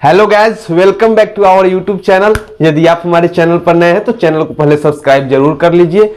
Hello guys, welcome back to our YouTube channel. यदि आप हमारे चैनल पर नए हैं तो चैनल को पहले सब्सक्राइब जरूर कर लीजिए।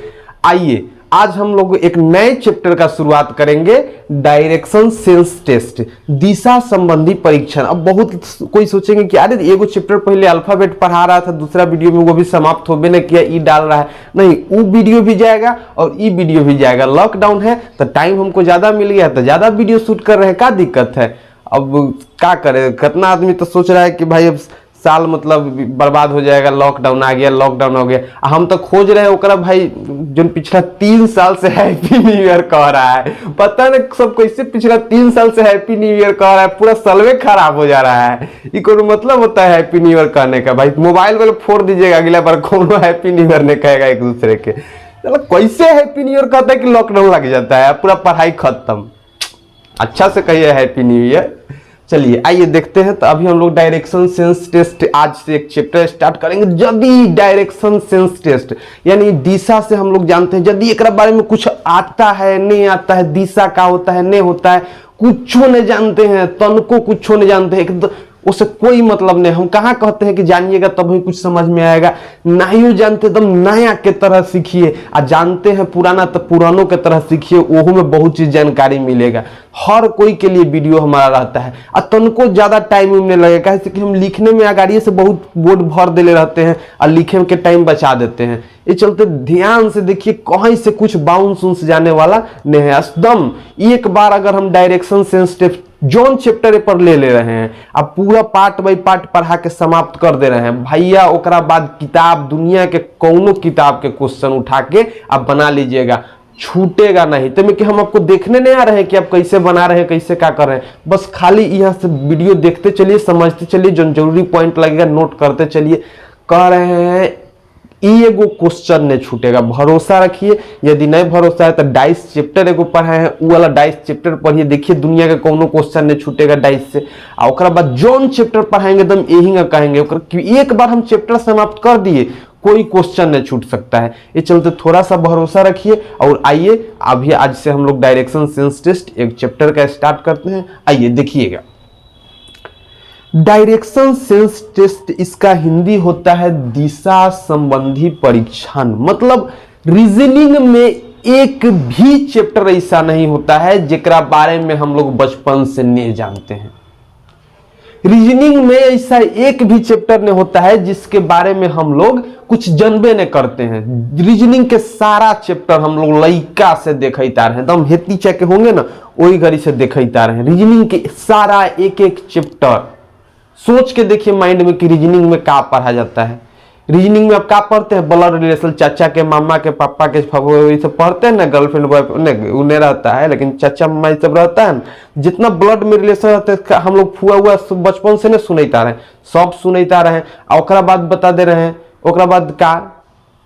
आइए आज हम लोग एक नए चैप्टर का शुरुआत करेंगे, डायरेक्शन सेंस टेस्ट, दिशा संबंधी परीक्षण। अब बहुत कोई सोचेंगे कि अरे एगो चैप्टर पहले अल्फाबेट पढ़ा रहा था, दूसरा वीडियो में वो भी समाप्त हो भी नहीं किया, ई डाल रहा है। नहीं, वो वीडियो भी जाएगा और ई वीडियो भी जाएगा। लॉकडाउन है तो टाइम हमको ज्यादा मिल गया तो ज्यादा वीडियो शूट कर रहे हैं, क्या दिक्कत है। अब क्या करे, कितना आदमी तो सोच रहा है कि भाई अब साल मतलब बर्बाद हो जाएगा, लॉकडाउन आ गया, लॉकडाउन हो गया। हम तो खोज रहे हैं ओकरा भाई जो पिछला 3 साल से हैप्पी न्यू ईयर कह रहा है। पता नहीं सब कैसे पिछला 3 साल से हैप्पी न्यू ईयर कह रहा है, पूरा सालवे खराब हो जा रहा है। ये कोई मतलब होता है हैप्पी न्यू ईयर कहने का? भाई मोबाइल वाले फोड़ दीजिएगा, अगला बार कौन हैप्पी न्यू ईयर नहीं कहेगा एक दूसरे के। चलो कैसे हैप्पी न्यू ईयर कहता है कि लॉकडाउन लग जाता है, पूरा पढ़ाई खत्म। अच्छा से कहिए हैप्पी न्यू ईयर। चलिए आइए देखते हैं। तो अभी हम लोग डायरेक्शन सेंस टेस्ट आज से एक चैप्टर स्टार्ट करेंगे। यदि डायरेक्शन सेंस टेस्ट यानी दिशा से हम लोग जानते हैं, यदि एक बारे में कुछ आता है नहीं आता है, दिशा का होता है नहीं होता है, कुछ नहीं जानते हैं, तनको कुछ नहीं जानते हैं, उससे कोई मतलब नहीं। हम कहाँ कहते हैं कि जानिएगा तब ही कुछ समझ में आएगा। नहीं जानते तब नया के तरह सीखिए, और जानते हैं पुराना तो पुरानों के तरह सीखिए, ओहो में बहुत चीज जानकारी मिलेगा। हर कोई के लिए वीडियो हमारा रहता है और तनको ज्यादा टाइम नहीं लगेगा, कैसे कि हम लिखने में आगाड़ी से बहुत बोर्ड भर देले रहते हैं और लिखे के टाइम बचा देते हैं। ये चलते ध्यान से देखिए, कहीं से कुछ बाउंस उन्स जाने वाला नहीं है। एकदम एक बार अगर हम डायरेक्शन सेंस टेस्ट जौन चैप्टर पर ले रहे हैं, अब पूरा पार्ट बाई पार्ट पढ़ा के समाप्त कर दे रहे हैं भैया, ओकरा बाद किताब दुनिया के कौनो किताब के क्वेश्चन उठा के आप बना लीजिएगा, छूटेगा नहीं। तो कि हम आपको देखने नहीं आ रहे हैं कि आप कैसे बना रहे हैं, कैसे क्या कर रहे हैं, बस खाली यहाँ से वीडियो देखते चलिए, समझते चलिए, जो जरूरी पॉइंट लगेगा नोट करते चलिए। कह रहे हैं एगो क्वेश्चन नहीं छूटेगा, भरोसा रखिए। यदि नहीं भरोसा है तो डाइस चैप्टर एगो पढ़ाए हैं, वो वाला डाइस चैप्टर पढ़िए, देखिए दुनिया का कोनो क्वेश्चन नहीं छूटेगा डाइस से। और ओकरा बाद जौन चैप्टर पढ़ाएंगे एकदम यही कहेंगे एक बार हम चैप्टर समाप्त कर दिए, कोई क्वेश्चन नहीं छूट सकता है। ये चलते थोड़ा सा भरोसा रखिए। और आइए अभी आज से हम लोग डायरेक्शन सेंस टेस्ट एक चैप्टर का स्टार्ट करते हैं। आइए देखिएगा, डायरेक्शन सेंस टेस्ट, इसका हिंदी होता है दिशा संबंधी परीक्षण। मतलब रीजनिंग में एक भी चैप्टर ऐसा नहीं होता है जेकरा बारे में हम लोग बचपन से नहीं जानते हैं। रीजनिंग में ऐसा एक भी चैप्टर नहीं होता है जिसके बारे में हम लोग कुछ जानबे नहीं करते हैं। रीजनिंग के सारा चैप्टर हम लोग लइका से देखता रहे, एकदम हेती चेक होंगे ना वही घड़ी से देखता रहे। रीजनिंग के सारा एक एक चैप्टर सोच के देखिए माइंड में कि रीजनिंग में क्या पढ़ा जाता है। रीजनिंग में आप क्या पढ़ते हैं? ब्लड रिलेशन, चाचा के, मामा के, पापा के, ये सब पढ़ते हैं ना। गर्लफ्रेंड बॉयफ्रेंड उन्हें रहता है, लेकिन चाचा मामा ये सब रहता है। जितना ब्लड में रिलेशन रहता है हम लोग फुआ हुआ बचपन से नहीं सुनता रहे, सब सुनता रहे। और बाद बता दे रहे हैं। ओकरा बाद का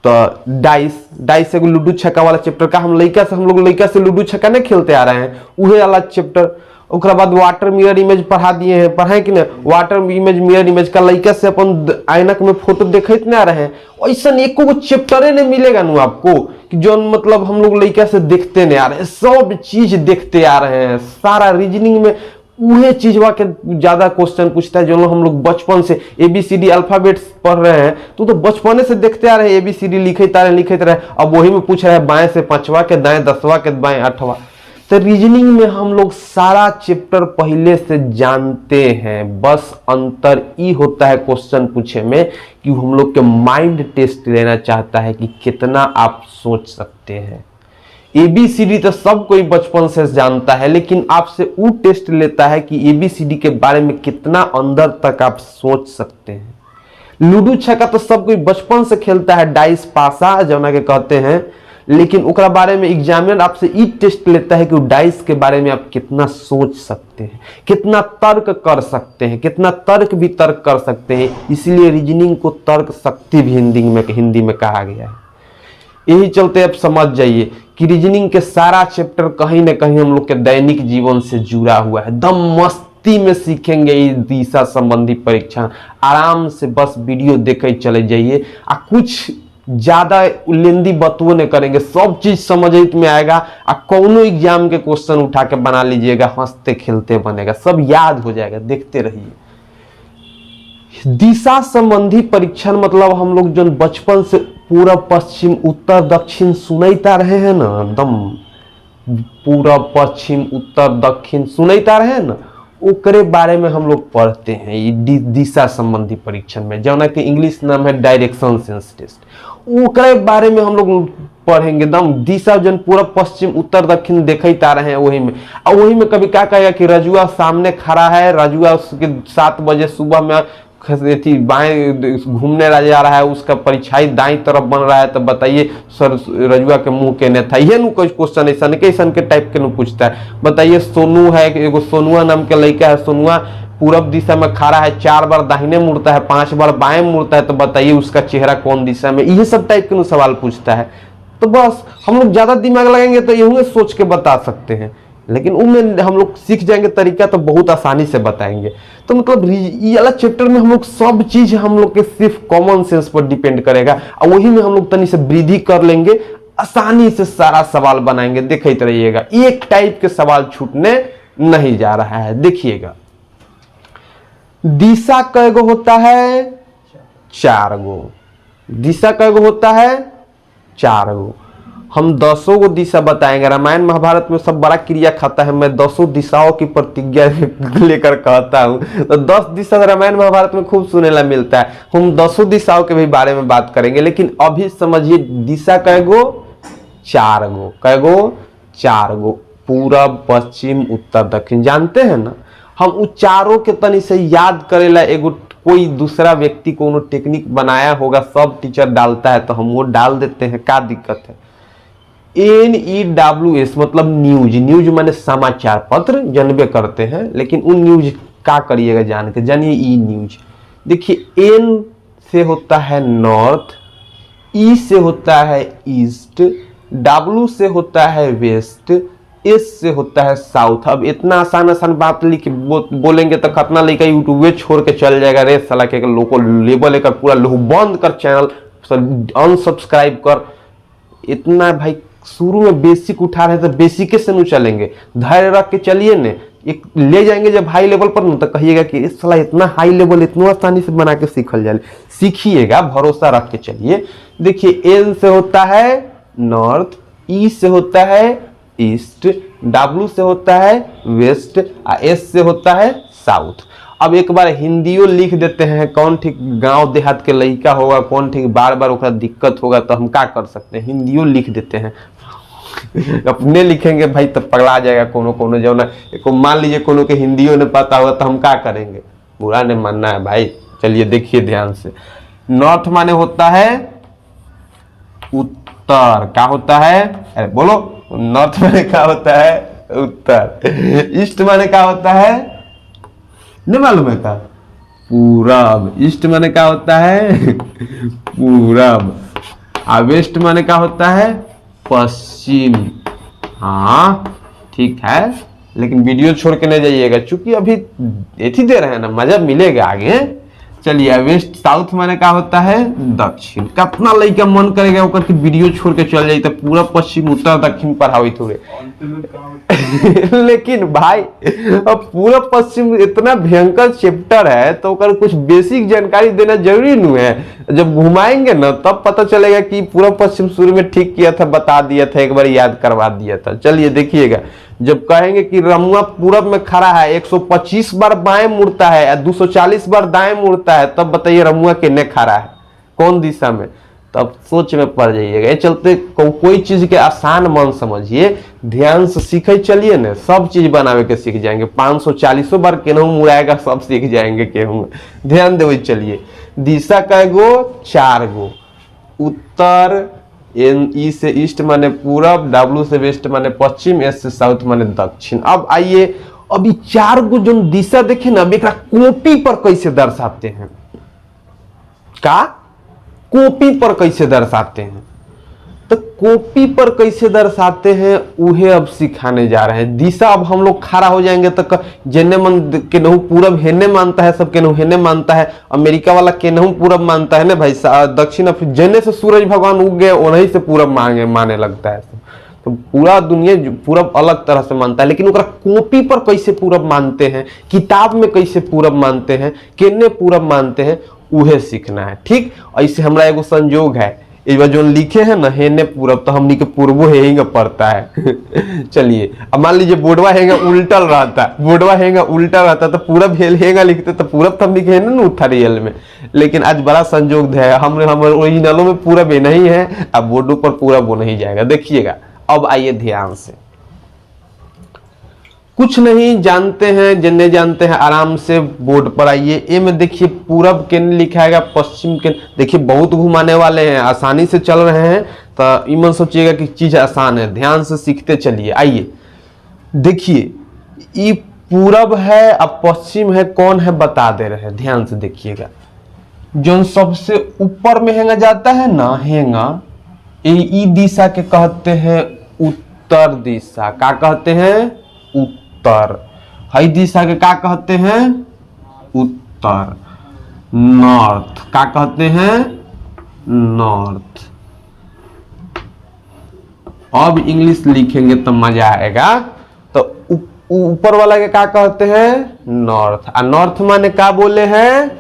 तो डाइस एगो लूडो छक्का वाला चैप्टर का हम लोग लइका से लूडो छक्का नहीं खेलते आ रहे हैं, उहे वाला चैप्टर। ओकरा बाद वाटर मिरर इमेज पढ़ा दिए हैं, पढ़ाए कि नहीं? वाटर इमेज मिरर इमेज का लइका से अपन ऐनक में फोटो देखते ना रहे। ऐसा एको को चैप्टर नहीं मिलेगा ना आपको कि जो मतलब हम लोग लइका से देखते नहीं आ रहे हैं, सब चीज देखते आ रहे हैं। सारा रीजनिंग में उहे चीजवा के ज्यादा क्वेश्चन पूछता है जो हम लोग बचपन से ABCD अल्फाबेट्स पढ़ रहे हैं, तो बचपन से देखते आ रहे हैं, ABCD लिखते रहे। अब वही में पूछ रहे हैं बाएं से 5वां के, दाएं 10वां के, बाएं 8वां। तो रीजनिंग में हम लोग सारा चैप्टर पहले से जानते हैं, बस अंतर ये होता है क्वेश्चन पूछे में कि हम लोग के माइंड टेस्ट लेना चाहता है कि कितना आप सोच सकते हैं। ABCD तो सब कोई बचपन से जानता है, लेकिन आपसे वो टेस्ट लेता है कि ABCD के बारे में कितना अंदर तक आप सोच सकते हैं। लूडो छक्का तो सब कोई बचपन से खेलता है, डाइस पासा जो के कहते हैं, लेकिन उकरा बारे में एग्जामिनर आपसे ई टेस्ट लेता है कि डाइस के बारे में आप कितना सोच सकते हैं, कितना तर्क कर सकते हैं, कितना तर्क भी तर्क कर सकते हैं। इसलिए रीजनिंग को तर्क शक्ति भी हिंदी में कहा गया है। यही चलते आप समझ जाइए कि रीजनिंग के सारा चैप्टर कहीं ना कहीं हम लोग के दैनिक जीवन से जुड़ा हुआ है। दम मस्ती में सीखेंगे ये दिशा संबंधी परीक्षण, आराम से बस वीडियो देखे चले जाइए। कुछ ज्यादा लेंदी बतवो नहीं करेंगे, सब चीज समझ में आएगा। कौनो एग्जाम के क्वेश्चन उठा के बना लीजिएगा, हंसते खेलते बनेगा, सब याद हो जाएगा, देखते रहिए। दिशा संबंधी परीक्षण मतलब हम लोग जो बचपन से पूरब पश्चिम उत्तर दक्षिण सुनता रहे हैं ना, एकदम पूरब पश्चिम उत्तर दक्षिण सुनता रहे हैं ना, ओकरे बारे में हम लोग पढ़ते हैं ये दिशा संबंधी परीक्षण में, जो ना कि इंग्लिश नाम है डायरेक्शन सेंस टेस्ट। ओकरे बारे में हम लोग पढ़ेंगे एकदम दिशा जन पूरब पश्चिम उत्तर दक्षिण देखता रहे हैं वही में। और वही में कभी क्या कहेगा कि रजुआ सामने खड़ा है, रजुआ उसके 7 बजे सुबह में थी बाएं घूमने जा रहा है, उसका परिछाई दाई तरफ बन रहा है, तो बताइए सर रजुआ के मुंह के ने था। ये नु कोई क्वेश्चन ऐसा के टाइप के नु पूछता है। बताइए सोनू है, एगो सोनुआ नाम के लड़का है, सोनुआ पूरब दिशा में खड़ा है, 4 बार दाहिने मुड़ता है, 5 बार बाएं मुड़ता है, तो बताइए उसका चेहरा कौन दिशा में। ये सब टाइप के नु सवाल पूछता है। तो बस हम लोग ज्यादा दिमाग लगाएंगे तो यूं सोच के बता सकते हैं, लेकिन उनमें हम लोग सीख जाएंगे तरीका तो बहुत आसानी से बताएंगे। तो मतलब ये वाला चैप्टर में हम लोग सब चीज हम लोग के सिर्फ कॉमन सेंस पर डिपेंड करेगा, और वही में हम लोग तनी से वृद्धि कर लेंगे, आसानी से सारा सवाल बनाएंगे। देखते रहिएगा, एक टाइप के सवाल छूटने नहीं जा रहा है। देखिएगा, दिशा कैगो होता है? 4 गो। दिशा कैगो होता है? 4 गो। हम 10 गो दिशा बताएंगे। रामायण महाभारत में सब बड़ा क्रिया खाता है, मैं 10 दिशाओं की प्रतिज्ञा लेकर कहता हूं। तो 10 दिशा रामायण महाभारत में खूब सुने ला मिलता है। हम 10 दिशाओं के भी बारे में बात करेंगे, लेकिन अभी समझिए दिशा कैगो? 4 गो। कैगो? 4 गो। पूरब पश्चिम उत्तर दक्षिण जानते हैं ना। हम उस चारों के तनी से याद करेला एगो कोई दूसरा व्यक्ति को टेक्निक बनाया होगा, सब टीचर डालता है तो हम वो डाल देते हैं, क्या दिक्कत है। NEWS मतलब न्यूज। न्यूज माने समाचार पत्र, जानबे करते हैं, लेकिन उन न्यूज का करिएगा जान के, जानिए ई न्यूज। देखिए N से होता है नॉर्थ, E से होता है ईस्ट, W से होता है वेस्ट, S से होता है साउथ। अब इतना आसान बात लिख बोलेंगे तो कितना लड़का यूट्यूब छोड़ के चल जाएगा, रे साला के लोको लेबल लेकर पूरा लोग बंद कर, चैनल अनसब्सक्राइब कर। इतना भाई शुरू में बेसिक उठा रहे तो बेसिक से नहीं चलेंगे, धैर्य रख के चलिए ने, एक ले जाएंगे जब हाई लेवल पर न तो कहिएगा कि इस साला इतना हाई लेवल इतना आसानी से बना के सीखल जाए। सीखिएगा, भरोसा रख के चलिए। देखिए N से होता है नॉर्थ, E से होता है ईस्ट, W से होता है वेस्ट, S से होता है साउथ। अब एक बार हिंदियों लिख देते हैं, कौन ठीक गांव देहात के लड़का होगा, कौन ठीक बार बार ओकरा दिक्कत होगा, तो हम क्या कर सकते हैं, हिंदियों लिख देते हैं। अपने लिखेंगे भाई तो पगला जाएगा कोनो जो ना। मान लीजिए कोनो के हिंदियों ने पता होगा तो हम क्या करेंगे, बुरा नहीं मानना है भाई। चलिए देखिए ध्यान से, नॉर्थ माने होता है उत्तर, क्या होता है, अरे बोलो, नॉर्थ माने क्या होता है, उत्तर। ईस्ट माने क्या होता है, नहीं मालूम है क्या, पूरब। ईस्ट माने क्या होता है, पूरब। और वेस्ट माने क्या होता है, पश्चिम। हाँ ठीक है, लेकिन वीडियो छोड़ के नहीं जाइएगा, चूंकि अभी एथी दे रहे हैं ना, मजा मिलेगा आगे। चलिए, वेस्ट साउथ माने क्या होता है, दक्षिण। कितना लड़का मन करेगा ओकर की वीडियो छोड़ के चल जाए तो पूरा पश्चिम उत्तर दक्षिण पढ़ाई थोड़े। लेकिन भाई अब पूरा पश्चिम इतना भयंकर चैप्टर है तो ओकर कुछ बेसिक जानकारी देना जरूरी नहीं है। जब घुमाएंगे ना तब पता चलेगा कि पूरा पश्चिम शुरू में ठीक किया था, बता दिया था, एक बार याद करवा दिया था। चलिए देखिएगा, जब कहेंगे कि रमुआ पूरब में खड़ा है, 125 बार बाएं मुड़ता है या 240 बार दाएं मुड़ता है, तब बताइए रमुआ किन्ने खड़ा है, कौन दिशा में। तब सोच में पड़ जाइएगा। ये चलते कोई चीज के आसान मन समझिए, ध्यान से सीखे चलिए ना, सब चीज बनावे के सीख जाएंगे। 540 बार केनहू मुड़ाएगा, सब सीख जाएंगे केहू। ध्यान देवे चलिए, दिशा कैगो, 4 गो। उत्तर, E से ईस्ट माने पूरब, W से वेस्ट माने पश्चिम, S से साउथ माने दक्षिण। अब आइए, अभी 4 गो जो दिशा देखे ना, अब एक कॉपी पर कैसे दर्शाते हैं, का कॉपी पर कैसे दर्शाते हैं, तो कॉपी पर कैसे दर्शाते हैं उहे अब सिखाने जा रहे हैं। दिशा अब हम लोग खड़ा हो जाएंगे तो जेने मन केनहू पूरब हेने मानता है, सब केनहू हेने मानता है। अमेरिका वाला केनहू पूरब मानता है ना भाई, दक्षिण अफ्रीका जेने से सूरज भगवान उग गए उन्हीं से पूरब माने लगता है। तो पूरा दुनिया पूरब अलग तरह से मानता है, लेकिन ओकरा कॉपी पर कैसे पूरब मानते हैं, किताब में कैसे पूरब मानते हैं, केने पूरब मानते हैं, उहे सीखना है। ठीक, ऐसे हमरा एगो संजोग है, ये जो लिखे हैं ना हेने पूरब, तो हमनी के पूर्वो हेंगा पड़ता है। चलिए अब मान लीजिए बोर्डवा हेंगा उल्टल रहता, बोर्डवा हेंगा उल्टा रहता तो पूरब हेंगा लिखते तो पूरब तो हमनी के हेने ना उठा रियल में। लेकिन आज बड़ा संजोग है, हम ओरिजिनलों में पूरब ये नहीं है, अब बोर्डों पर पूरब वो नहीं जाएगा। देखिएगा अब आइए ध्यान से, कुछ नहीं जानते हैं जिन्हें जानते हैं आराम से बोर्ड पर आइए। ए में देखिए पूरब के लिखा है, पश्चिम के, देखिए बहुत घुमाने वाले हैं, आसानी से चल रहे हैं, तो इमन सोचिएगा कि चीज आसान है, ध्यान से सीखते चलिए। आइए देखिए ये पूरब है, अब पश्चिम है, कौन है बता दे रहे हैं, ध्यान से देखिएगा। जो सबसे ऊपर में हेंगा जाता है ना हेंगा, ई दिशा के कहते हैं उत्तर दिशा, क्या कहते हैं, उत्तर। हई दिशा के क्या कहते हैं, उत्तर, नॉर्थ, क्या कहते हैं, नॉर्थ। अब इंग्लिश लिखेंगे तो मजा आएगा, तो ऊपर वाला के क्या कहते हैं, नॉर्थ, और नॉर्थ माने क्या बोले हैं,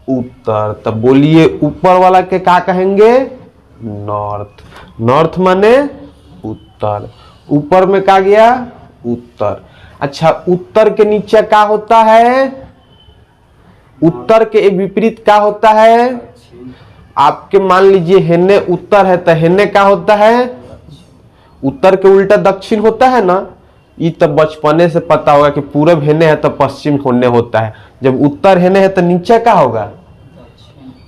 उत्तर। तो बोलिए ऊपर वाला के क्या कहेंगे, नॉर्थ, नॉर्थ माने उत्तर, ऊपर में क्या गया, उत्तर। अच्छा उत्तर के नीचे क्या होता है, उत्तर के विपरीत क्या होता है, आपके मान लीजिए हेने उत्तर है तो हेने क्या होता है, उत्तर के उल्टा दक्षिण होता है ना। ये तो बचपने से पता होगा कि पूरब हेने है तो पश्चिम होने होता है, जब उत्तर हेने है तो नीचे क्या होगा,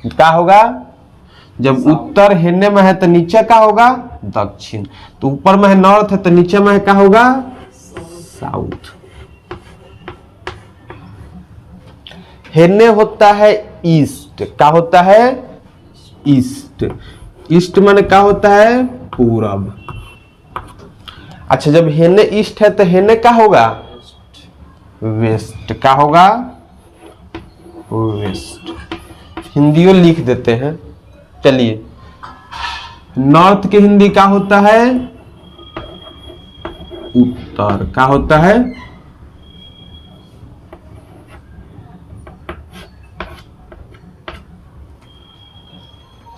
क्या होगा, जब उत्तर हेने में है तो नीचे क्या होगा, दक्षिण। तो ऊपर में है नॉर्थ है तो नीचे में है क्या होगा, साउथ। हेने होता है ईस्ट, क्या होता है, ईस्ट, ईस्ट माने क्या होता है, पूरब। अच्छा जब हेने ईस्ट है तो हेने क्या होगा, वेस्ट, क्या होगा, वेस्ट। हिंदियों लिख देते हैं, चलिए नॉर्थ के हिंदी क्या होता है, उत्तर, क्या होता है,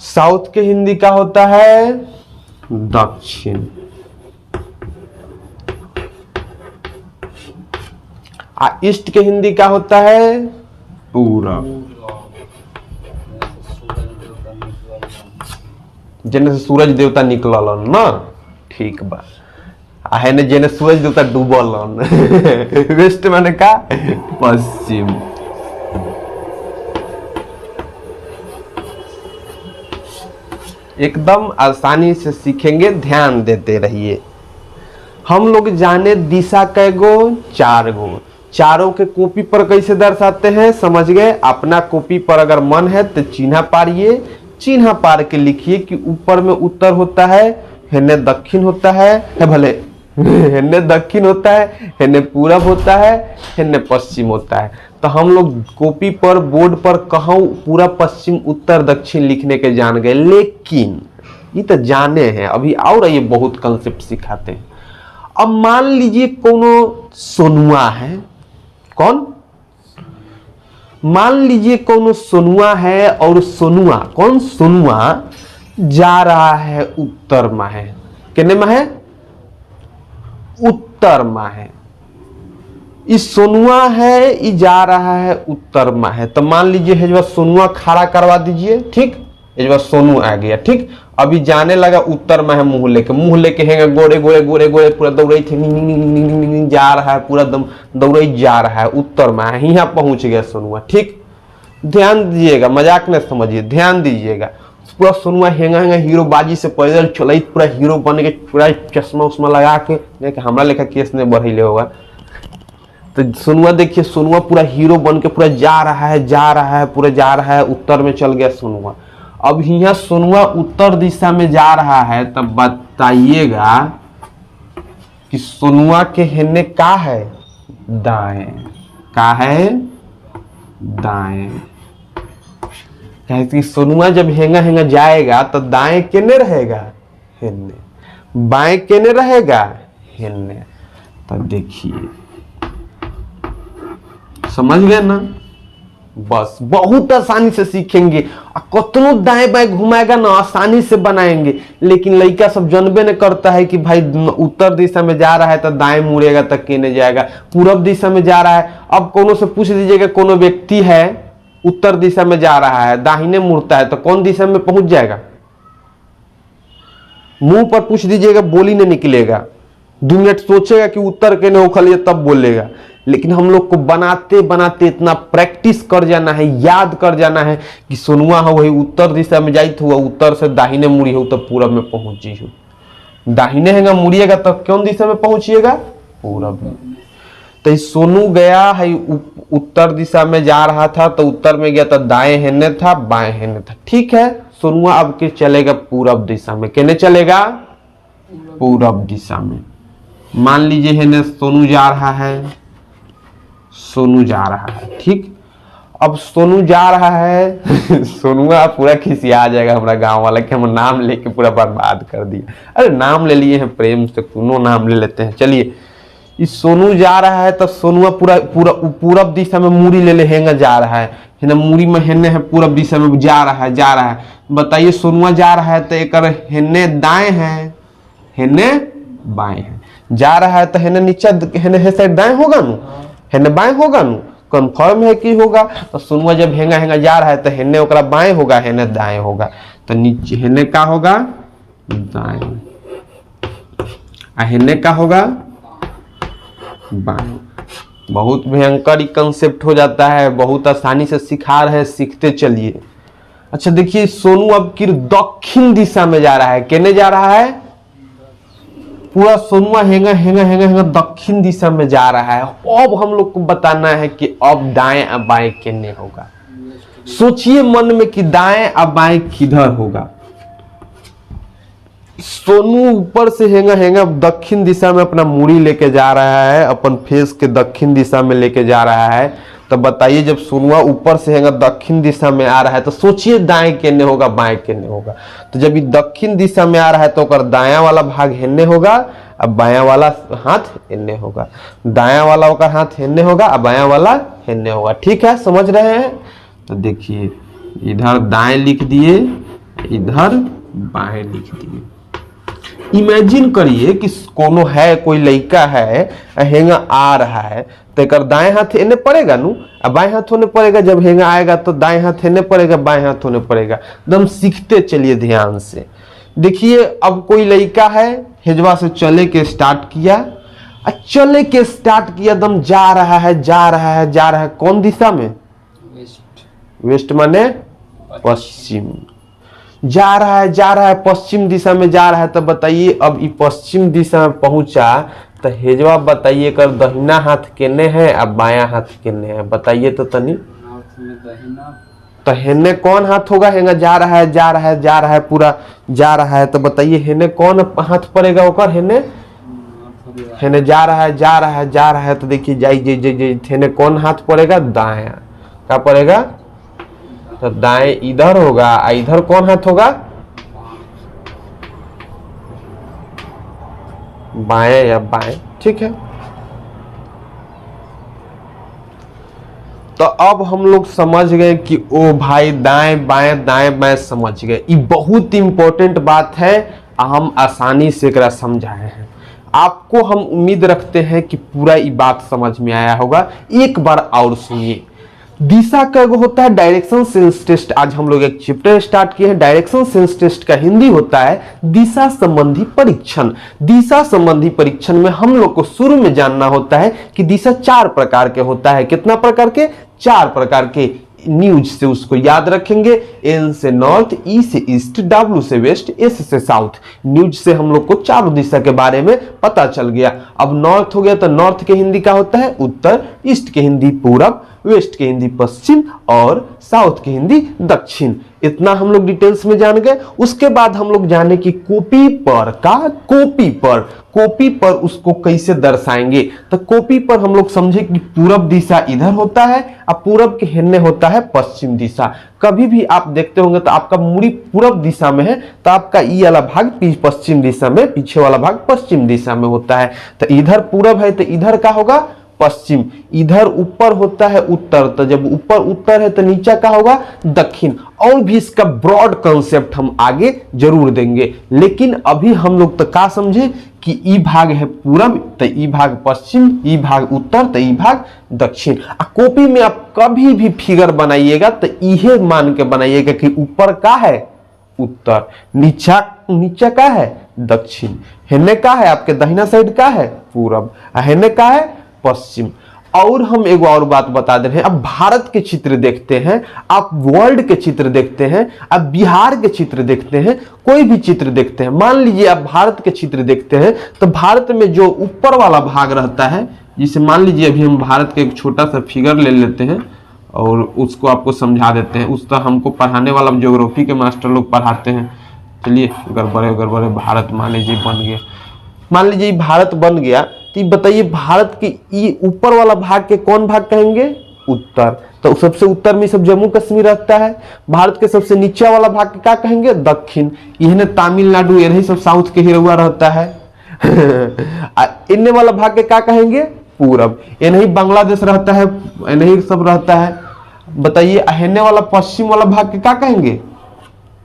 साउथ के हिंदी क्या होता है, दक्षिण। ईस्ट के हिंदी क्या होता है, पूरब। जेने से सूरज देवता निकलल ना, ठीक बा। हेने जेने सूरज देवता डूबल। वेस्ट माने का, पश्चिम। एकदम आसानी से सीखेंगे, ध्यान देते रहिए। हम लोग जाने दिशा कैगो, चार गो, चारों के कॉपी पर कैसे दर्शाते हैं समझ गए। अपना कॉपी पर अगर मन है तो चिन्ह पारिए, चिन्ह पार के लिखिए कि ऊपर में उत्तर होता है, हेने दक्षिण होता है भले हेने दक्षिण होता है, हेने पूरब होता है, हेने पश्चिम होता है। तो हम लोग कॉपी पर बोर्ड पर कहाँ पूरा पश्चिम उत्तर दक्षिण लिखने के जान गए, लेकिन ये तो जाने हैं अभी, और ये बहुत कंसेप्ट सिखाते हैं। अब मान लीजिए कोनो सोनुआ है, कौन, मान लीजिए कोनो सोनुआ है, और सोनुआ, कौन सोनुआ जा रहा है उत्तर में है, कितने में है, उत्तर में है। इस सोनुआ है, ये जा रहा है उत्तर में है। तो मान लीजिए हेजवा सोनुआ खड़ा करवा दीजिए, ठीक, हेजवा सोनू आ गया, ठीक। अभी जाने लगा उत्तर में है, मुंह लेके है, गोरे गोरे गोरे गोरे पूरा दौड़े थे, जा रहा है, पूरा दम दौड़े जा रहा है, उत्तर में है, यहाँ पहुंच गया सोनुआ, ठीक। ध्यान दीजिएगा, मजाक न समझिए, ध्यान दीजिएगा। पूरा सोनुआ हेंगा हेंगा हीरो बाजी से पैदल चल, पूरा हीरो बन के, पूरा चश्मा उश्मा लगा के, हमारा लेखा केस ने बढ़े होगा। तो सोनुआ देखिए, सोनुआ पूरा हीरो बन के पूरा जा रहा है, पूरा जा रहा है, उत्तर में चल गया सोनुआ। अब यहाँ सोनुआ उत्तर दिशा में जा रहा है, तब बताइएगा कि सोनुआ के हेने का है, दाएं, का है, दाएं। कहते कि सोनुआ जब हेंगा हेंगा जाएगा तो दाएं किने रहेगा, हेने। बाएं केने रहेगा हेने। तो देखिए समझ गए ना, बस बहुत आसानी से सीखेंगे। कतनो दाएं बाएं घुमाएगा ना आसानी से बनाएंगे। लेकिन लड़का सब जानबे न करता है कि भाई उत्तर दिशा में जा रहा है तो दाएं मुड़ेगा तक केने जाएगा, पूरब दिशा में जा रहा है। अब कोनो से पूछ दीजिएगा, कोनो व्यक्ति है उत्तर दिशा में जा रहा है दाहिने मुड़ता है तो कौन दिशा में पहुंच जाएगा? मुंह पर पूछ दीजिएगा बोली नहीं निकलेगा, 2 मिनट सोचेगा कि उत्तर केने होखल तब बोलेगा। लेकिन हम लोग को बनाते बनाते इतना प्रैक्टिस कर जाना है, याद कर जाना है कि सोनुआ हो वही उत्तर दिशा में जाइत हुआ, उत्तर से दाहिने मुड़ी हो तो पूरब में पहुंची हो। दाहिने हैगा मुड़िएगा तो कौन दिशा में पहुंचिएगा? पूरब में। तो सोनू गया है उत्तर दिशा में जा रहा था तो उत्तर में गया तो दाएं हेने था बाएं हेने था। ठीक है, सोनुआ अब के चलेगा पूरब दिशा में। केने चलेगा? पूरब दिशा में। मान लीजिए हेने सोनू जा रहा है, सोनू जा रहा है। ठीक, अब सोनू जा रहा है सोनुआ पूरा खिसिया जाएगा हमारा गांव वाला कि हम नाम लेके पूरा बर्बाद कर दिया। अरे नाम ले लिए हैं प्रेम से, दोनों नाम ले लेते हैं। चलिए, इस सोनू जा रहा है तो सोनुआ पूरा पूरब दिशा में मूड़ी ले हेंगा जा रहा है ना, मूड़ी में हेने है पूरब दिशा में जा रहा है। बताइए सोनुआ जा रहा है तो एक हेने दाएं है हेने बाएं है, जा रहा है तो हेने नीचे हेने साइड दाएं होगा नु, हेने बाएं होगा नु, कंफर्म है कि होगा। तो सोनुआ जब हेंगा हेंगा जा रहा है तो हेने ओकरा बाएं होगा हेने दाएं होगा। तो नीचे हेने का होगा? दाएं। हेने का होगा? बाएं। बहुत भयंकर कंसेप्ट हो जाता है, बहुत आसानी से सिखा रहे हैं, सीखते चलिए। अच्छा देखिए, सोनू अब की दक्षिण दिशा में जा रहा है। केने जा रहा है? पूरा सोनुआ हेंगा हेंगा हेंगा हेंगा दक्षिण दिशा में जा रहा है। अब हम लोग को बताना है कि अब दाएं और बाएं केने होगा। सोचिए मन में कि दाएं और बाएं किधर होगा। सोनू ऊपर से हेंगा हेंगा दक्षिण दिशा में अपना मूड़ी लेके जा रहा है, अपन फेस के दक्षिण दिशा में लेके जा रहा है। तो बताइए जब सोनुआ ऊपर से हेंगा दक्षिण दिशा में आ रहा है तो सोचिए दाएं केने होगा बाएं केने होगा। तो जब ये दक्षिण दिशा में आ रहा है तो ओकर दायां वाला भाग हेने होगा और बायां वाला हाथ हेने होगा। दायां वाला ओकर हाथ हेने होगा और बायां वाला हेने होगा। ठीक है, समझ रहे हैं? तो देखिए, इधर दाएं लिख दिए, इधर बाएं लिख दिए। इमेजिन करिए कि कोनो है, कोई लड़का है हेंगा आ रहा है तो एक दाएं हाथ हेने पड़ेगा नु, बाएं हाथ होने पड़ेगा। जब हेंगा आएगा तो दाएं हाथ हेने पड़ेगा, बाएं हाथ होने पड़ेगा। एकदम सीखते चलिए ध्यान से। देखिए, अब कोई लड़का है हेजवा से चले के स्टार्ट किया, चले के स्टार्ट किया, एकदम जा रहा है जा रहा है जा रहा है। कौन दिशा में? वेस्ट माने पश्चिम। जा रहा है पश्चिम दिशा में जा रहा है। तो बताइए अब ये पश्चिम दिशा में पहुंचा तो हेजवा बताइए कर दहिना हाथ केने है और बायां हाथ केने है? बताइए तो तनी। तो हेने कौन हाथ होगा? हेंगा जा रहा है जा रहा है जा रहा है पूरा जा रहा है। तो बताइए हेने कौन हाथ पड़ेगा ओकर? हेने जा रहा है जा रहा है जा रहा है। तो देखिए जाइए हेने कौन हाथ पड़ेगा? दायां। क्या पड़ेगा? तो दाएं इधर होगा, इधर कौन हाथ होगा? बाएं या बाएं। ठीक है, तो अब हम लोग समझ गए कि ओ भाई दाएं बाएं समझ गए। ये बहुत इंपॉर्टेंट बात है, हम आसानी से एकरा समझाए हैं आपको। हम उम्मीद रखते हैं कि पूरा ये बात समझ में आया होगा। एक बार और सुनिए। दिशा का होता है डायरेक्शन सेंस टेस्ट। आज हम लोग एक चैप्टर स्टार्ट किए हैं। डायरेक्शन सेंस टेस्ट का हिंदी होता है दिशा संबंधी परीक्षण। दिशा संबंधी परीक्षण में हम लोग को शुरू में जानना होता है कि दिशा 4 प्रकार के होता है। कितना प्रकार के? 4 प्रकार के। न्यूज से उसको याद रखेंगे। एन से नॉर्थ, ई से ईस्ट, डब्ल्यू से वेस्ट, एस से साउथ। न्यूज से हम लोग को 4 दिशा के बारे में पता चल गया। अब नॉर्थ हो गया तो नॉर्थ के हिंदी का होता है उत्तर, ईस्ट के हिंदी पूरब, वेस्ट की हिंदी पश्चिम और साउथ की हिंदी दक्षिण। इतना हम लोग डिटेल्स में जान गए। उसके बाद हम लोग जाने कि कॉपी पर का कॉपी पर उसको कैसे दर्शाएंगे। तो कॉपी पर हम लोग समझे कि पूरब दिशा इधर होता है और पूरब के हिन्ने होता है पश्चिम दिशा। कभी भी आप देखते होंगे तो आपका मुड़ी पूरब दिशा में है तो आपका ई वाला भाग पश्चिम दिशा में, पीछे वाला भाग पश्चिम दिशा में होता है। तो इधर पूरब है तो इधर का होगा पश्चिम, इधर ऊपर होता है उत्तर, तो जब ऊपर उत्तर है तो नीचे का होगा दक्षिण। और भी इसका ब्रॉड कॉन्सेप्ट हम आगे जरूर देंगे, लेकिन अभी हम लोग तो क्या समझे कि ई भाग है पूरब तो ई भाग पश्चिम, ई भाग उत्तर तो ई भाग दक्षिण। कॉपी में आप कभी भी फिगर बनाइएगा तो इहे मान के बनाइएगा कि ऊपर का है उत्तर, नीचा का है दक्षिण, हेने का है आपके दाहिना साइड का है पूरब, हेने का है पश्चिम। और हम एक और बात बता दे रहे हैं, अब भारत के चित्र देखते हैं, आप वर्ल्ड के चित्र देखते हैं, आप बिहार के चित्र देखते हैं, कोई भी चित्र देखते हैं, मान लीजिए आप भारत के चित्र देखते हैं तो भारत में जो ऊपर वाला भाग रहता है, जिसे मान लीजिए अभी हम भारत का एक छोटा सा फिगर ले लेते हैं और उसको आपको समझा देते हैं। उस तरह हमको पढ़ाने वाला ज्योग्राफी के मास्टर लोग पढ़ाते हैं। चलिए गड़बड़े भारत मान लीजिए बन गया, मान लीजिए भारत बन गया, तो बताइए भारत के ऊपर वाला भाग के कौन भाग कहेंगे? उत्तर। तो सबसे उत्तर में सब जम्मू कश्मीर रहता है। भारत के सबसे नीचे वाला भाग के क्या कहेंगे? दक्षिण। इन्हें तमिलनाडु यही सब साउथ के हिरवा रहता है। इन्हें वाला भाग के क्या कहेंगे? पूरब। इन्हें बांग्लादेश रहता है, इन्हें सब रहता है। बताइए हेने वाला पश्चिम वाला भाग के क्या कहेंगे?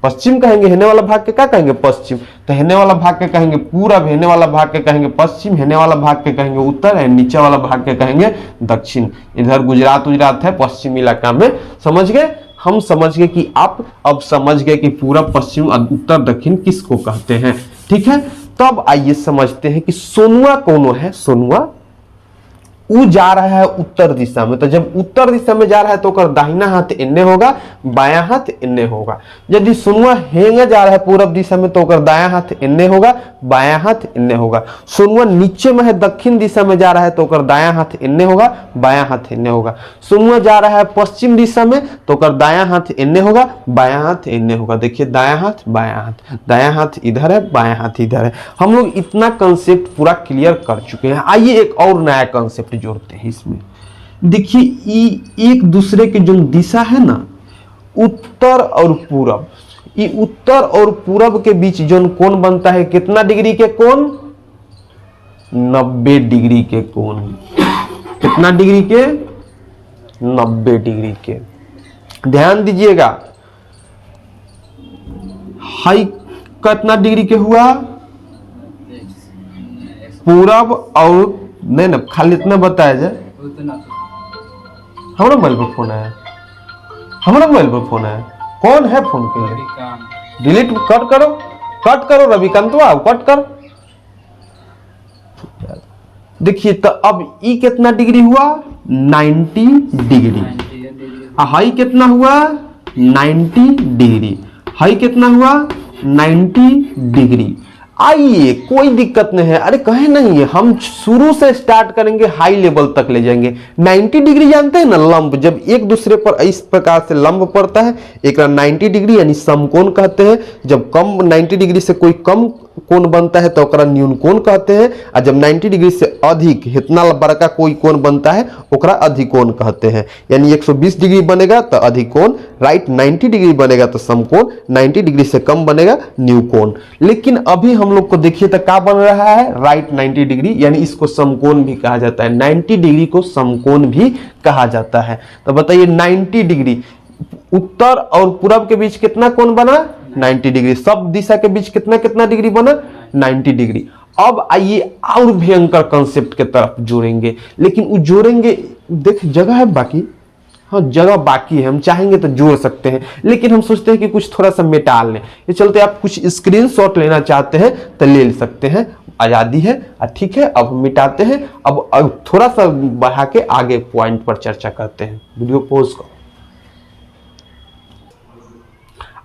पश्चिम कहेंगे। हेने वाला भाग के क्या कहेंगे? पश्चिम। तो हेने वाला भाग के कहेंगे पूरब, हेने वाला भाग के कहेंगे पश्चिम, हेने वाला भाग के कहेंगे उत्तर, है नीचे वाला भाग के कहेंगे दक्षिण। इधर गुजरात है पश्चिमी इलाका में। समझ गए? हम समझ गए कि आप अब समझ गए कि पूरब पश्चिम उत्तर दक्षिण किसको कहते हैं। ठीक है, तब आइए समझते हैं कि सोनुआ कौन है। सोनुआ ऊ जा रहा है उत्तर दिशा में, तो जब उत्तर दिशा में जा रहा है तो दाहिना हाथ इन्ने होगा, बायां हाथ इन्ने होगा। यदि सोनुआ हेंगे जा रहा है पूरब दिशा में तो दायां हाथ इन्ने होगा, बायां हाथ इन्ने होगा। सोनुआ नीचे में है दक्षिण दिशा में जा रहा है तो दायां हाथ इन्ने होगा, बायां हाथ इन्ने होगा। सोनुआ जा रहा है पश्चिम दिशा में तो दायां हाथ इन्ने होगा, बायां हाथ इन्ने होगा। देखिए दायां हाथ बायां हाथ, दायां हाथ इधर है, बायां हाथ इधर है। हम लोग इतना कंसेप्ट पूरा क्लियर कर चुके हैं। आइए एक और नया कंसेप्ट जोड़ते हैं इसमें। देखिए एक दूसरे की जो दिशा है ना, उत्तर और पूरब, ये उत्तर और पूरब के बीच जो कोण बनता है कितना डिग्री के कोण? 90 डिग्री के कोण। कितना डिग्री के? 90 डिग्री के। ध्यान दीजिएगा, हाई कितना डिग्री के हुआ? पूरब और नहीं ना, खाली इतना बताया जाए। हमारा मोबाइल पर फोन है, हमारा मोबाइल पर फोन है। कौन है फोन के लिए? डिलीट कट करो, कट करो रविकांत, आओ कट कर। देखिए तो अब ई कितना डिग्री हुआ? 90 डिग्री। हाई कितना हुआ? 90 डिग्री। हाई कितना हुआ? 90 डिग्री। आइए कोई दिक्कत नहीं है, अरे कहे नहीं, हम शुरू से स्टार्ट करेंगे, हाई लेवल तक ले जाएंगे। 90 डिग्री जानते हैं ना, लंब, जब एक दूसरे पर इस प्रकार से लंब पड़ता है एक 90 डिग्री यानी समकोण कहते हैं। जब कम 90 डिग्री से कोई कम कोण बनता है तो ओकरा न्यून कोण कहते हैं, और जब 90 डिग्री से अधिक इतना बड़का कोई कोण बनता है ओकरा अधिक कोण कहते हैं। यानी 120 डिग्री बनेगा तो अधिक कोण, राइट 90 डिग्री बनेगा तो समकोण, 90 डिग्री से कम बनेगा न्यू कोण। लेकिन अभी हम लोग को देखिए तो क्या बन रहा है? राइट 90 डिग्री, यानी इसको समकोण भी कहा जाता है। 90 डिग्री को समकोण भी कहा जाता है। तो बताइए 90 डिग्री उत्तर और पूरब के बीच कितना कोण बना? 90 डिग्री। सब दिशा के बीच कितना कितना डिग्री बना? 90 डिग्री। अब आइए और भयंकर कंसेप्ट के तरफ जोड़ेंगे, लेकिन वो जोड़ेंगे, देख जगह है बाकी, हाँ जगह बाकी है, हम चाहेंगे तो जोड़ सकते हैं, लेकिन हम सोचते हैं कि कुछ थोड़ा सा मिटा लें। ये चलते आप कुछ स्क्रीनशॉट लेना चाहते हैं तो ले सकते हैं, आजादी है। ठीक है, अब हम मिटाते हैं। अब थोड़ा सा बढ़ा के आगे पॉइंट पर चर्चा करते हैं। वीडियो पॉज करो।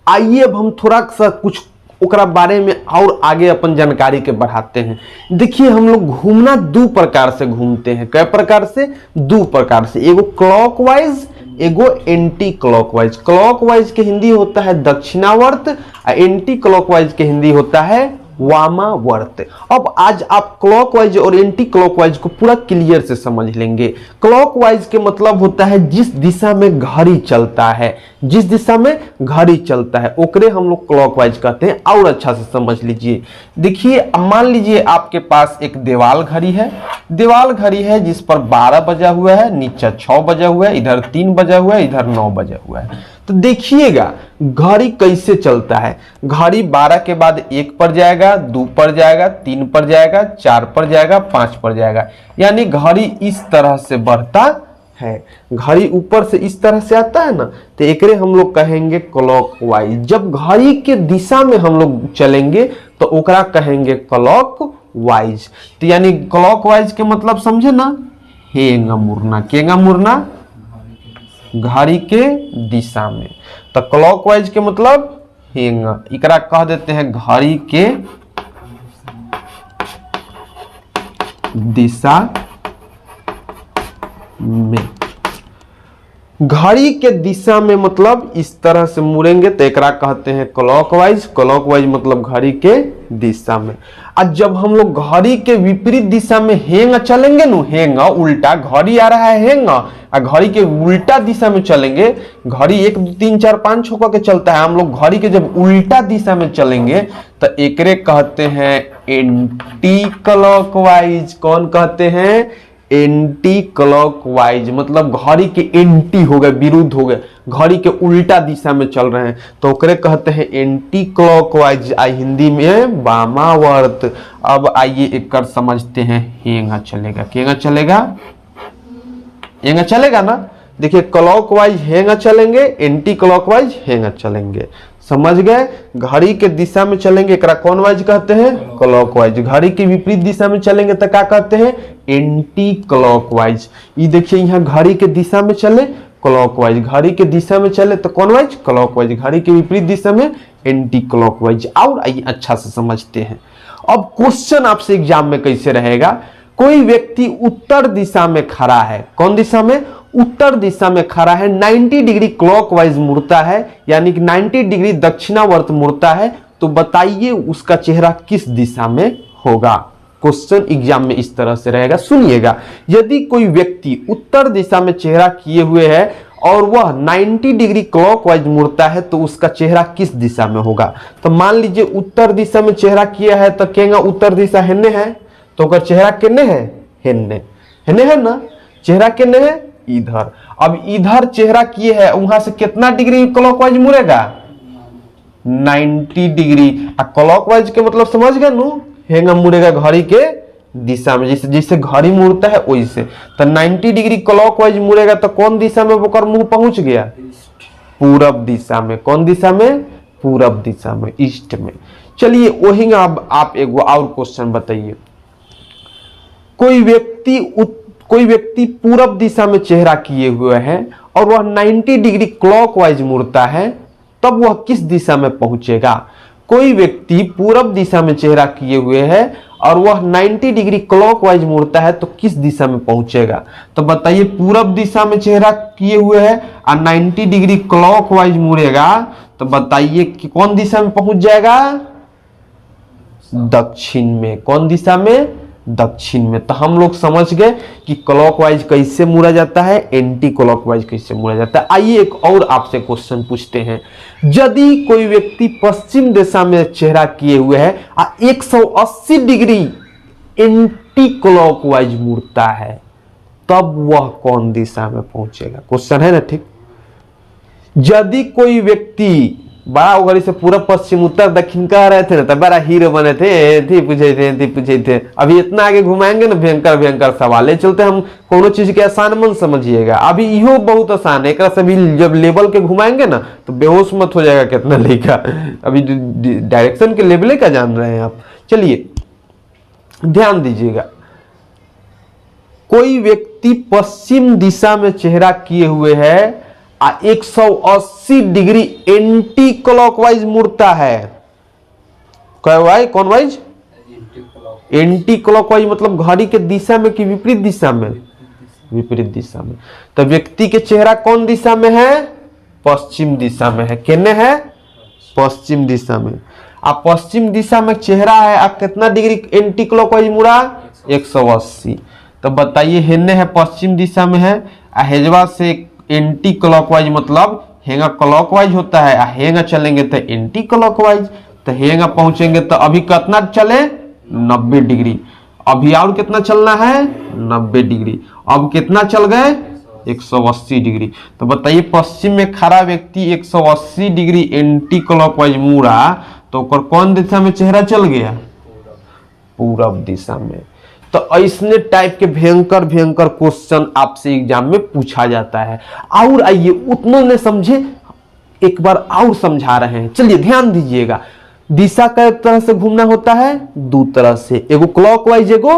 आइए अब हम थोड़ा सा कुछ ओकरा बारे में और आगे अपन जानकारी के बढ़ाते हैं। देखिए हम लोग घूमना दो प्रकार से घूमते हैं। कई प्रकार से? दो प्रकार से, एगो क्लॉकवाइज, एगो एंटी क्लॉकवाइज। क्लॉकवाइज के हिंदी होता है दक्षिणावर्त और एंटी क्लॉकवाइज के हिंदी होता है वामावर्त। अब आज आप क्लॉकवाइज और एंटी क्लॉकवाइज को पूरा क्लियर से समझ लेंगे। क्लॉकवाइज के मतलब होता है जिस दिशा में घड़ी चलता है, जिस दिशा में घड़ी चलता है ओकरे हम लोग क्लॉकवाइज कहते हैं। और अच्छा से समझ लीजिए, देखिए मान लीजिए आपके पास एक देवाल घड़ी है, देवाल घड़ी है जिस पर 12 बजा हुआ है, नीचे 6 बजा हुआ है, इधर 3 बजा हुआ है, इधर 9 बजा हुआ है। तो देखिएगा घड़ी कैसे चलता है। घड़ी 12 के बाद 1 पर जाएगा, 2 पर जाएगा, 3 पर जाएगा, 4 पर जाएगा, 5 पर जाएगा, यानी घड़ी इस तरह से बढ़ता है। घड़ी ऊपर से इस तरह से आता है ना, तो एकरे हम लोग कहेंगे क्लॉकवाइज। जब घड़ी के दिशा में हम लोग चलेंगे तो ओकरा कहेंगे क्लॉकवाइज। तो यानी क्लॉकवाइज के मतलब समझे ना, हेंगा मुड़ना, केंगा मुड़ना, घड़ी के दिशा में। तो क्लॉकवाइज के मतलब हेंगा, इकरा कह देते हैं घड़ी के दिशा में। घड़ी के दिशा में मतलब इस तरह से मुड़ेंगे तो एकरा कहते हैं क्लॉकवाइज। क्लॉकवाइज मतलब घड़ी के दिशा में। और जब हम लोग घड़ी के विपरीत दिशा में हेंगा चलेंगे ना, हेंगा उल्टा, घड़ी आ रहा है हेंगा और घड़ी के उल्टा दिशा में चलेंगे, घड़ी 1 2 3 4 5 होकर के चलता है, हम लोग घड़ी के जब उल्टा दिशा में चलेंगे तो एकरे कहते हैं एंटी क्लॉकवाइज। कौन कहते हैं? Anti clockwise. मतलब घड़ी के एंटी हो गए, विरुद्ध हो गए, घड़ी के उल्टा दिशा में चल रहे हैं तो ओकरे कहते हैं एंटी क्लॉकवाइज, हिंदी में वामावर्त। अब आइए एक कर समझते हैं, हेंगा चलेगा, केंगा चलेगा, हेंगा चलेगा ना। देखिए क्लॉकवाइज हेंगा चलेंगे, एंटी क्लॉकवाइज हेंगा चलेंगे। समझ गए? घड़ी के दिशा में चलेंगे एकरा कौन वाइज कहते हैं? क्लॉकवाइज। घड़ी के विपरीत दिशा में चलेंगे तो क्या कहते हैं? Anti clockwise. ये देखिए यहाँ घड़ी के दिशा में चले क्लॉकवाइज, घड़ी के दिशा में चले तो कौन वाइज? क्लॉकवाइज। घड़ी के विपरीत दिशा में एंटी क्लॉकवाइज। और आइए अच्छा से समझते हैं। अब क्वेश्चन आपसे एग्जाम में कैसे रहेगा? कोई व्यक्ति उत्तर दिशा में खड़ा है, कौन दिशा में? उत्तर दिशा में खड़ा है, 90 डिग्री क्लॉकवाइज मुड़ता है, यानी कि 90 डिग्री दक्षिणावर्त मुड़ता है, तो बताइए उसका चेहरा किस दिशा में होगा? क्वेश्चन एग्जाम में इस तरह से रहेगा, सुनिएगा। यदि कोई व्यक्ति उत्तर दिशा में चेहरा किए हुए है और वह 90 डिग्री क्लॉकवाइज मुड़ता है तो उसका चेहरा किस दिशा में होगा? तो मान लीजिए उत्तर दिशा में चेहरा किया है तो कहेंगे उत्तर दिशा हेन्ने है, तो ओकर चेहरा किन्ने है? हेन्ने, हेन्ने है ना, चेहरा किन्ने है? इधर। अब इधर चेहरा किए है, वहां से कितना डिग्री क्लॉकवाइज मुड़ेगा? 90 डिग्री। क्लॉकवाइज के मतलब समझ गए नु, हेंगा मुड़ेगा घड़ी के दिशा में, जैसे जैसे घड़ी मुड़ता है वैसे। तो 90 डिग्री क्लॉकवाइज मुड़ेगा तो कौन दिशा में वो मुंह पहुंच गया? पूरब दिशा में। कौन दिशा में? पूरब दिशा में, ईस्ट में। चलिए वही अब आप एक और क्वेश्चन बताइए। कोई व्यक्ति पूरब दिशा में चेहरा किए हुए है और वह 90 डिग्री क्लॉकवाइज मुड़ता है, तब वह किस दिशा में पहुंचेगा? कोई व्यक्ति पूरब दिशा में चेहरा किए हुए है और वह 90 डिग्री क्लॉकवाइज मुड़ता है तो किस दिशा में पहुंचेगा? तो बताइए पूरब दिशा में चेहरा किए हुए है और 90 डिग्री क्लॉकवाइज मुड़ेगा तो बताइए कि कौन दिशा में पहुंच जाएगा? दक्षिण में। कौन दिशा में? दक्षिण में। तो हम लोग समझ गए कि क्लॉकवाइज कैसे मुड़ा जाता है, एंटी क्लॉकवाइज कैसे मुड़ा जाता है। आइए एक और आपसे क्वेश्चन पूछते हैं। यदि कोई व्यक्ति पश्चिम दिशा में चेहरा किए हुए है और 180 डिग्री एंटी क्लॉकवाइज मुड़ता है, तब वह कौन दिशा में पहुंचेगा? क्वेश्चन है ना, ठीक। यदि कोई व्यक्ति बड़ा उगड़ी से पूरा पश्चिम उत्तर दक्षिण कह रहे थे ना, तब बड़ा हीरो बने थे, पूछे थे। अभी इतना आगे घुमाएंगे ना, भयंकर भयंकर सवाल चलते। हम कोनो चीज के आसान मन समझिएगा, अभी इहो बहुत आसान है, एक सभी जब लेवल के घुमाएंगे ना तो बेहोश मत हो जाएगा कितना लेखा। अभी डायरेक्शन के लेवल का जान रहे हैं आप। चलिए ध्यान दीजिएगा। कोई व्यक्ति पश्चिम दिशा में चेहरा किए हुए है 180 डिग्री एंटी क्लॉकवाइज मुड़ता है, वाइज, कौन वाइज? एंटी क्लॉकवाइज मतलब घड़ी के दिशा में कि विपरीत दिशा में? विपरीत दिशा में। तो व्यक्ति के चेहरा कौन दिशा में है? पश्चिम दिशा में है। कितने है? पश्चिम दिशा में। अब पश्चिम दिशा में चेहरा है, अब कितना डिग्री एंटी क्लॉकवाइज मुड़ा? 180। तो बताइए हेने है पश्चिम दिशा में है, हेजवा से एंटी क्लॉकवाइज मतलब हेंगा क्लॉकवाइज होता है, हेंगा चलेंगे तो एंटी क्लॉकवाइज। तो हेंगा पहुंचेंगे तो अभी कितना चले? 90 डिग्री। अभी और कितना चलना है? 90 डिग्री। अब कितना चल गए? 180 डिग्री। तो बताइए पश्चिम में खड़ा व्यक्ति 180 डिग्री एंटी क्लॉकवाइज मुड़ा तो कौन दिशा में चेहरा चल गया? पूरब दिशा में। तो ऐसने टाइप के भयंकर भयंकर क्वेश्चन आपसे एग्जाम में पूछा जाता है। और आइए उतना ने समझे, एक बार और समझा रहे हैं, चलिए ध्यान दीजिएगा। दिशा कै तरह से घूमना होता है? दो तरह से, एगो क्लॉकवाइज एगो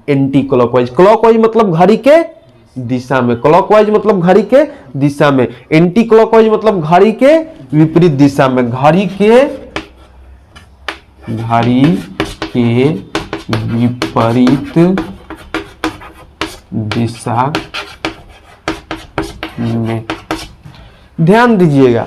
एंटी क्लॉकवाइज। क्लॉकवाइज मतलब घड़ी के दिशा में, क्लॉकवाइज मतलब घड़ी के दिशा में, एंटी क्लॉकवाइज मतलब घड़ी के विपरीत दिशा में। घड़ी के विपरीत दिशा में। ध्यान दीजिएगा,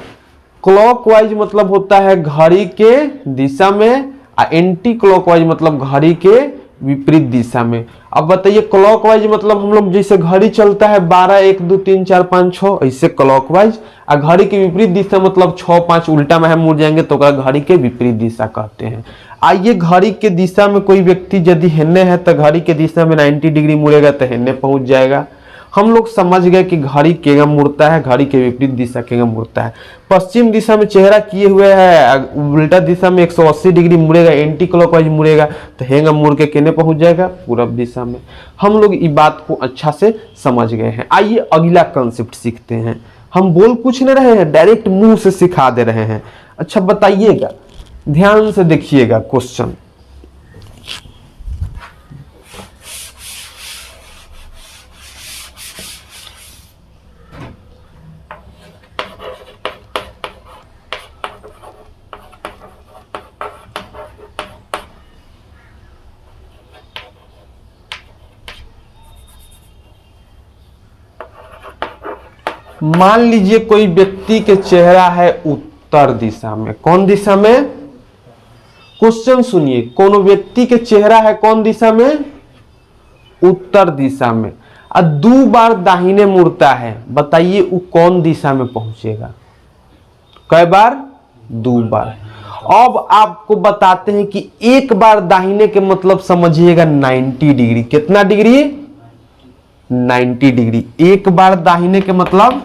क्लॉकवाइज मतलब होता है घड़ी के दिशा में, और एंटी क्लॉकवाइज मतलब घड़ी के विपरीत दिशा में। अब बताइए क्लॉकवाइज मतलब हम लोग जैसे घड़ी चलता है 12 1 2 3 4 5 6 ऐसे क्लॉकवाइज, और घड़ी के विपरीत दिशा मतलब 6 5 उल्टा में हम मुड़ जाएंगे तो घड़ी के विपरीत दिशा कहते हैं। आइए घड़ी के दिशा में कोई व्यक्ति यदि हेने है तो घड़ी के दिशा में 90 डिग्री मुड़ेगा तो हेने पहुंच जाएगा। हम लोग समझ गए कि घड़ी केगा मुड़ता है, घड़ी के विपरीत दिशा केगा मुड़ता है। पश्चिम दिशा में चेहरा किए हुए है, उल्टा दिशा में 180 डिग्री मुड़ेगा, एंटी क्लॉकवाइज मुड़ेगा तो हेंगा मुड़ के केने पहुंच जाएगा? पूरब दिशा में। हम लोग इस बात को अच्छा से समझ गए हैं। आइए अगला कंसेप्ट सीखते हैं। हम बोल कुछ नहीं रहे हैं, डायरेक्ट मुंह से सिखा दे रहे हैं। अच्छा बताइएगा, ध्यान से देखिएगा क्वेश्चन। मान लीजिए कोई व्यक्ति के चेहरा है उत्तर दिशा में। कौन दिशा में? क्वेश्चन सुनिए, कौन व्यक्ति के चेहरा है कौन दिशा में? उत्तर दिशा में, और 2 बार दाहिने मुड़ता है। बताइए वो कौन दिशा में पहुंचेगा? कई बार? 2 बार। अब आपको बताते हैं कि एक बार दाहिने के मतलब समझिएगा 90 डिग्री। कितना डिग्री? 90 डिग्री। एक बार दाहिने के मतलब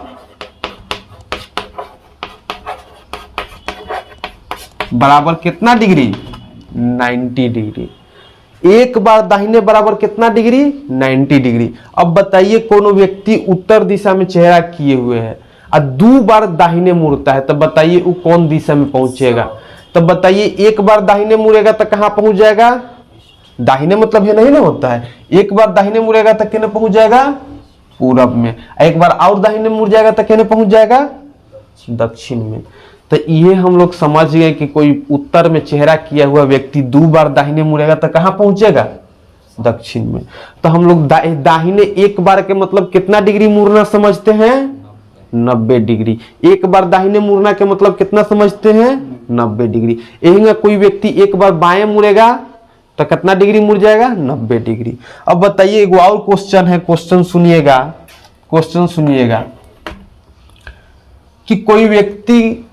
बराबर कितना डिग्री? 90 डिग्री। एक बार दाहिने बराबर कितना डिग्री? 90 डिग्री। अब बताइए कोनो व्यक्ति उत्तर दिशा में चेहरा किए हुए है और 2 बार दाहिने मुड़ता है, तो बताइए वो कौन दिशा में पहुंचेगा? तो बताइए एक बार दाहिने मुड़ेगा तो कहां पहुंच जाएगा? दाहिने मतलब है नहीं ना होता है, एक बार दाहिने मुड़ेगा तो कहने पहुंच जाएगा? पूरब में। एक बार और दाहिने मुड़ जाएगा तो कहने पहुंच जाएगा? दक्षिण में। तो ये हम लोग समझ गए कि कोई उत्तर में चेहरा किया हुआ व्यक्ति 2 बार दाहिने मुड़ेगा तो कहां पहुंचेगा? दक्षिण में। तो हम लोग दाहिने एक बार के मतलब कितना डिग्री मुड़ना समझते हैं? 90 डिग्री। एक बार दाहिने मुड़ना के मतलब कितना समझते हैं? 90 डिग्री। यही कोई व्यक्ति एक बार बाएं मुड़ेगा तो कितना डिग्री मुड़ जाएगा? 90 डिग्री। अब बताइए एक और क्वेश्चन है, क्वेश्चन सुनिएगा, क्वेश्चन सुनिएगा कि कोई व्यक्ति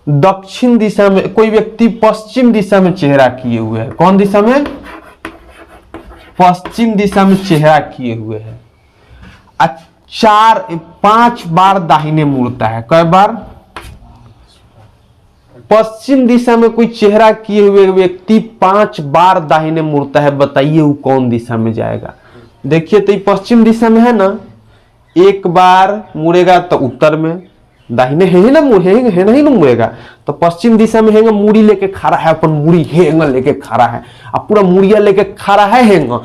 दक्षिण दिशा में, कोई व्यक्ति पश्चिम दिशा में चेहरा किए हुए है। कौन दिशा में? पश्चिम दिशा में चेहरा किए हुए है, 5 बार दाहिने मुड़ता है। कई बार? पश्चिम दिशा में कोई चेहरा किए हुए व्यक्ति 5 बार दाहिने मुड़ता है। बताइए वो कौन दिशा में जाएगा? देखिए तो ये पश्चिम दिशा में है ना, एक बार मुड़ेगा तो उत्तर में, दाहिने है ना है नहीं ना मुड़ेगा तो पश्चिम दिशा में हैंगा मूड़ी लेके खड़ा है, अपन मूड़ी हैंगा लेके खड़ा है, अब पूरा मूड़िया लेके खड़ा है हैंगा,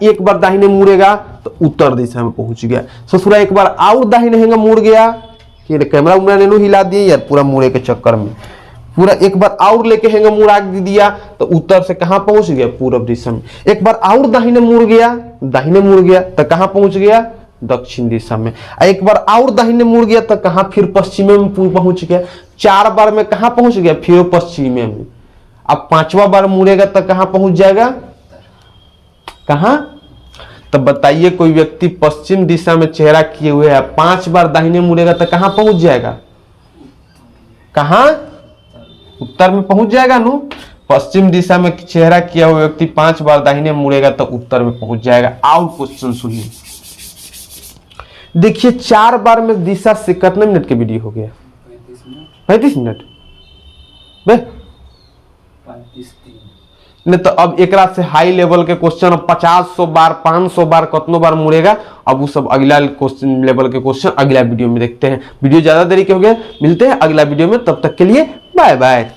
एक बार दाहिने मुड़ेगा तो उत्तर दिशा में पहुंच गया। ससुरा एक बार और दाहिने हैंगा मुड़ गया, कैमरा उमरा ने हिला दिए यार पूरा मुड़े के चक्कर में, पूरा एक बार और लेके हैंगे मुड़ा दिया तो उत्तर से कहां पहुंच गया, पूर्व दिशा में। एक बार और दाहिने मुड़ गया तो कहां पहुंच गया, दक्षिण दिशा में। एक बार और दाहिने मुड़ गया तो कहां, फिर पश्चिम में पहुंच गया। 4 बार में कहां पहुंच गया, फिर पश्चिम में। अब 5वां बार मुड़ेगा तो कहां पहुंच जाएगा, कहां। तो बताइए कोई व्यक्ति पश्चिम दिशा में चेहरा किए हुए है, 5 बार दाहिने मुड़ेगा तो कहां पहुंच जाएगा, कहां, उत्तर में पहुंच जाएगा नु। पश्चिम दिशा में चेहरा किया हुआ व्यक्ति 5 बार दाहिने मुड़ेगा तो उत्तर में पहुंच जाएगा। आओ क्वेश्चन सुनिए, देखिए 4 बार में दिशा से कितने मिनट की वीडियो हो गया, 35 मिनट बे नहीं। तो अब एक से हाई लेवल के क्वेश्चन 50-100 बार 500 बार कितनों बार मुड़ेगा, अब वो सब अगला क्वेश्चन लेवल के क्वेश्चन अगला वीडियो में देखते हैं। वीडियो ज्यादा देरी के हो गया, मिलते हैं अगला वीडियो में, तब तक के लिए बाय बाय।